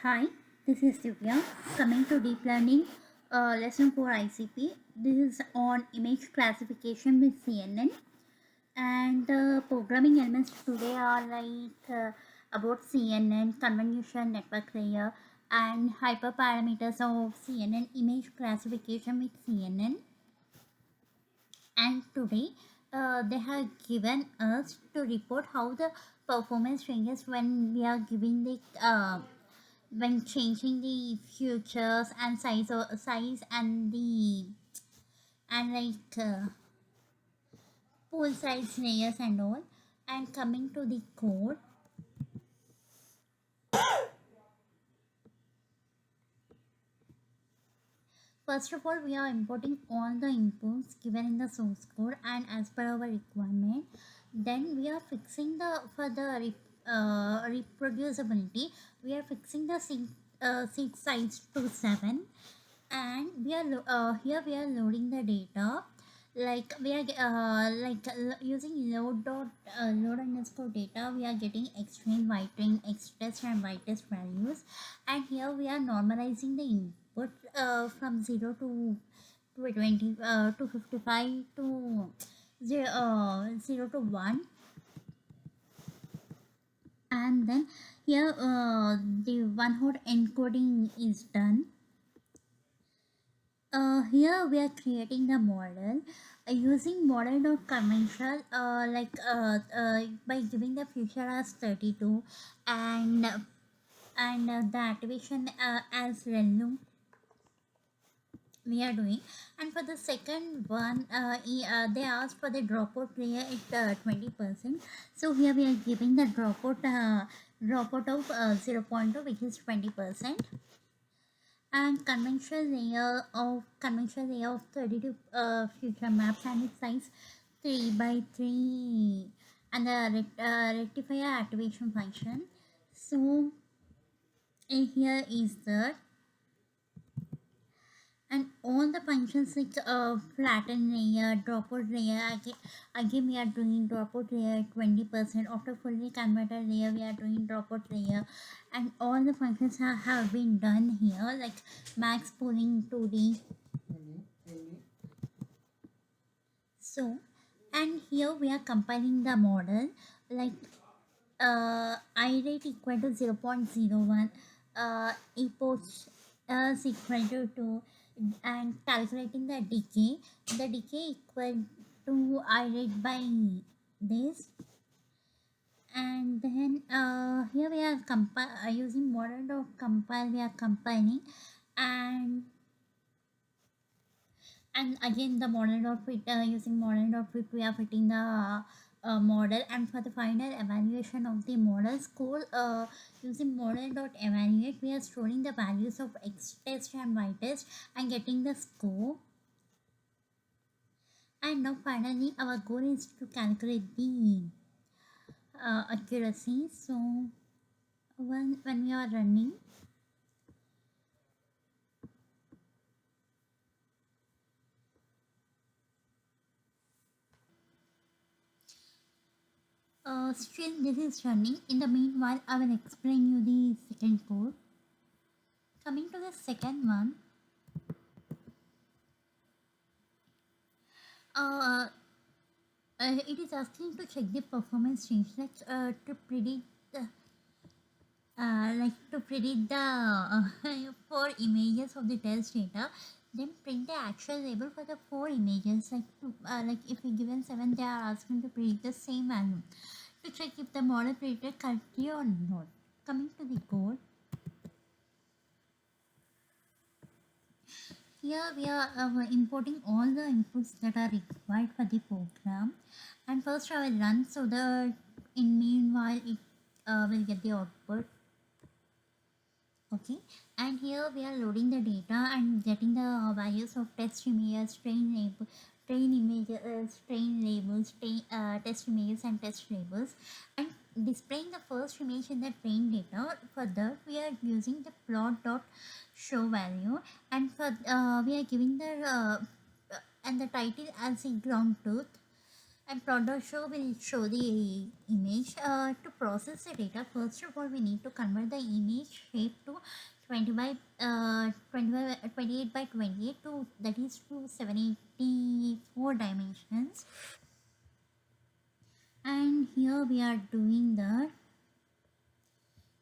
Hi, this is Divya coming to Deep Learning Lesson 4 ICP. This is on image classification with CNN, and the programming elements today are about CNN, convolution network layer, and hyperparameters of CNN image classification with CNN. And today they have given us to report how the performance changes when we are giving the when changing the futures and size and the and pool size layers and all. And coming to the code, first of all we are importing all the inputs given in the source code and as per our requirement. Then we are fixing the for the reproducibility, we are fixing the seed size to 7. And we are here we are loading the data, like we are using load underscore data. We are getting xtrain, ytrain, xtest and ytest values, and here we are normalizing the input from 0 to 20 to 55 to 0 to 1. And then here the one hot encoding is done. Here we are creating the model using model of conventional by giving the future as 32 and the activation as relu we are doing. And for the second one they asked for the dropout layer at 20%. So here we are giving the dropout of 0.2, which is 20. And conventional layer of 32 future maps and its size 3 by 3, and the rectifier activation function. So here is that, and all the functions like flatten layer, dropout layer. Again we are doing dropout layer 20%. After fully converted layer we are doing dropout layer, and all the functions have been done here, like max pooling 2D. So, and here we are compiling the model, like I rate equal to 0.01, epoch is equal to 2, and calculating the decay. The decay equal to I rate by this. And then here we are using model of compile, we are compiling. And again the model dot fit, using model dot fit we are fitting the model. And for the final evaluation of the model score, using model dot evaluate, we are storing the values of x test and y test and getting the score. And now finally our goal is to calculate the accuracy. So when we are running, still this is running. In the meanwhile I will explain you the second code. Coming to the second one, uh, it is asking to check the performance change, to predict the four images of the test data. Then print the actual label for the four images. Like if we given 7, they are asking to predict the same value to check if the model predicted correctly or not. Coming to the code, here we are importing all the inputs that are required for the program. And first I will run, so that in meanwhile it will get the output. Okay, and here we are loading the data and getting the values of test images, train images, train labels, test images and test labels, and displaying the first image in the train data. For that we are using the plot dot show value, and for we are giving the and the title as a ground truth. And plot show will show the image. To process the data, first of all we need to convert the image shape to 20 by 28 by 28 to, that is, to 784 dimensions. And here we are doing that,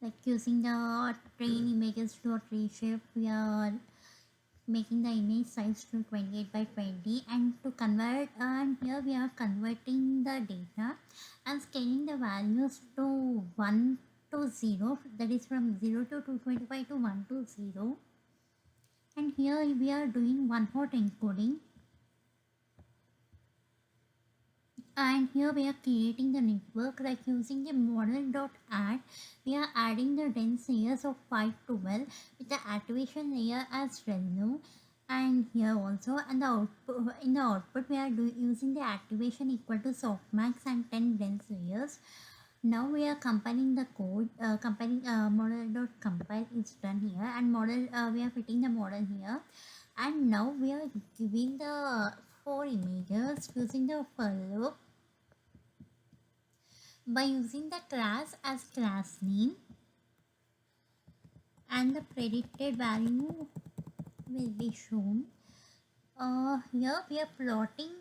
like using the train images dot reshape. We are making the image size to 28 by 20, and to convert, and here we are converting the data and scaling the values to 1 to 0, that is from 0 to 225 to 1 to 0. And here we are doing one hot encoding, and here we are creating the network, like using the model dot add. We are adding the dense layers of 5 to 12 with the activation layer as revenue. And here also, and the output, in the output we are using the activation equal to softmax and 10 dense layers. Now we are compiling the code, compiling model dot compile is done here, and model, we are fitting the model here. And now we are giving the 4 images using the for loop by using the class as class name, and the predicted value will be shown. Here we are plotting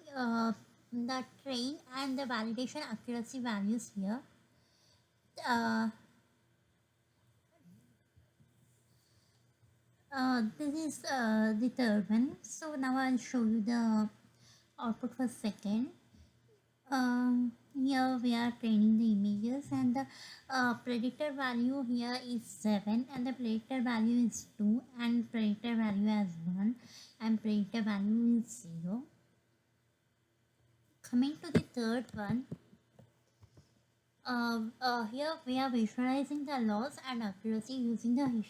the train and the validation accuracy values here. Uh, this is the third one. So now I'll show you the output for second. Here we are training the images, and the predictor value here is 7, and the predictor value is 2, and predictor value as 1, and predictor value is 0. Coming to the third one, here we are visualizing the loss and accuracy using the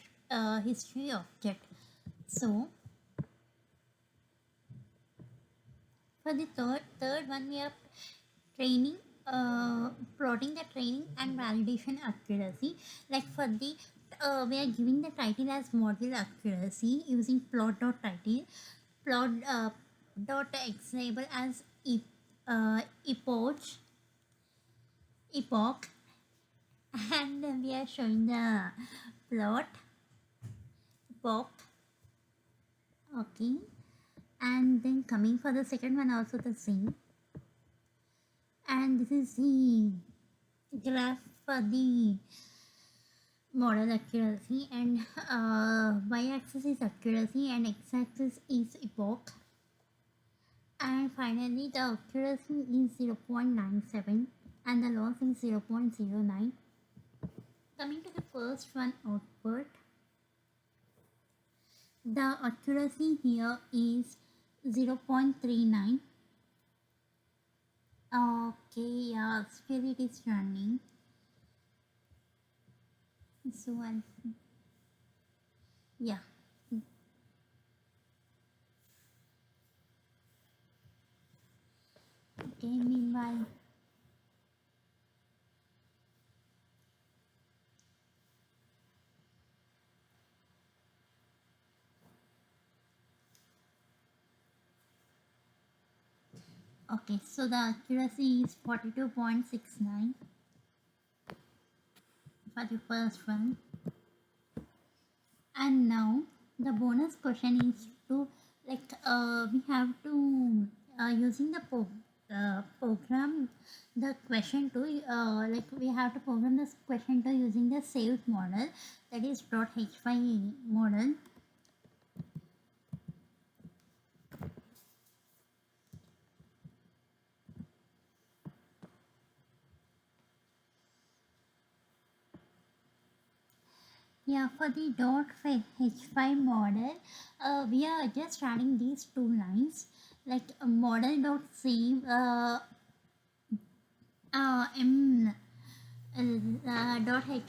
history object. So for the third one, we are training, plotting the training and validation accuracy. Like for the we are giving the title as model accuracy using plot dot title, plot dot example as epoch, and then we are showing the plot epoch. Okay, and then coming for the second one, also the same. And this is the graph for the model accuracy, and y-axis is accuracy and x-axis is epoch. And finally the accuracy is 0.97 and the loss is 0.09. Coming to the first one, output, the accuracy here is 0.39. Okay, yeah, still it is running. So yeah. Okay, meanwhile. Okay, so the accuracy is 42.69 for the first one. And now the bonus question is to, like, we have to using the program the question to, like we have to program this question to using the saved model, that is .h5 model. Yeah, for the .h5 model, we are just adding these two lines, like model dot save m .hy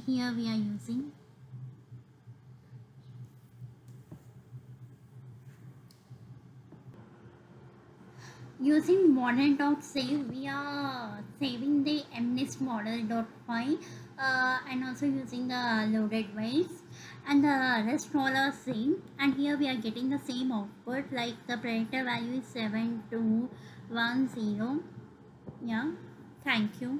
here we are using. Using model dot save, we are saving the mnist model dot py, and also using the loaded weights, and the rest all are same. And here we are getting the same output, like the predictor value is 7210, Yeah, thank you.